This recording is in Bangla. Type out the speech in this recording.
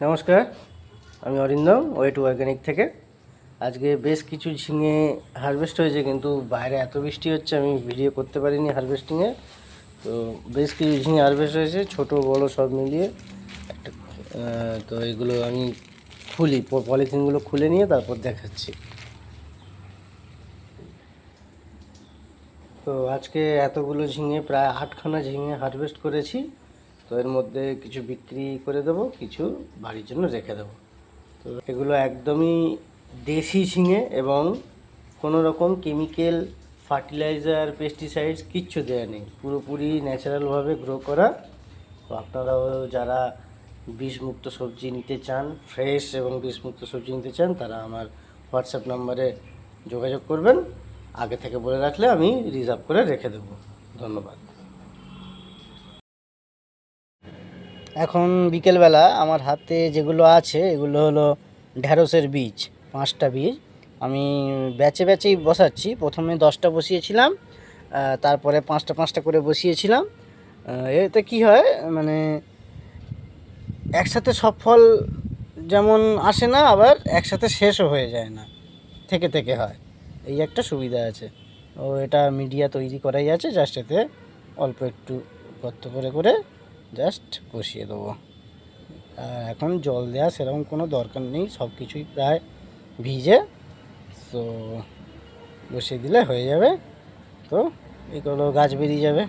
নমস্কার, আমি অরিন্দম ওয়েট অর্গানিক থেকে। আজকে বেশ কিছু ঝিঙে হারভেস্ট হয়েছে, কিন্তু বাইরে এত বৃষ্টি হচ্ছে আমি ভিডিও করতে পারিনি হারভেস্টিংয়ে। তো বেশ কিছু ঝিঙে হারভেস্ট হয়েছে, ছোট বড় সব মিলিয়ে একটা। তো এগুলো আমি খুলি, পলিথিনগুলো খুলে নিয়ে তারপর দেখাচ্ছি। তো আজকে এতগুলো ঝিঙে, প্রায় 8খানা ঝিঙে হারভেস্ট করেছি। তো এর মধ্যে কিছু বিক্রি করে দেবো, কিছু বাড়ির জন্য রেখে দেবো। তো এগুলো একদমই দেশি ঝিঙে এবং কোনো রকম কেমিক্যাল, ফার্টিলাইজার, পেস্টিসাইডস কিচ্ছু দেওয়া নেই, পুরোপুরি ন্যাচারালভাবে গ্রো করা। তো আপনারাও যারা বিষমুক্ত সবজি নিতে চান, ফ্রেশ এবং বিষমুক্ত সবজি নিতে চান, তারা আমার হোয়াটসঅ্যাপ নাম্বারে যোগাযোগ করবেন। আগে থেকে বলে রাখলে আমি রিজার্ভ করে রেখে দেবো। ধন্যবাদ। এখন বিকেলবেলা আমার হাতে যেগুলো আছে এগুলো হলো ঢ্যাঁড়সের বীজ, 5টা বীজ। আমি ব্যাচে ব্যাচেই বসাচ্ছি, প্রথমে 10টা বসিয়েছিলাম, তারপরে 5টা 5টা করে বসিয়েছিলাম। এতে কি হয়, মানে একসাথে সব ফল যেমন আসে না, আবার একসাথে শেষও হয়ে যায় না, থেকে থেকে হয়। এই একটা সুবিধা আছে। ও এটা মিডিয়া তৈরি করাই আছে, জাস্ট এতে অল্প একটু গর্ত করে করে জাস্ট বসিয়ে দেবো। এখন জল দেওয়া সেরকম কোনো দরকার নেই, সব কিছুই প্রায় ভিজে। তো বসিয়ে দিলে হয়ে যাবে। তো এগুলো গাছ বেরিয়ে যাবে।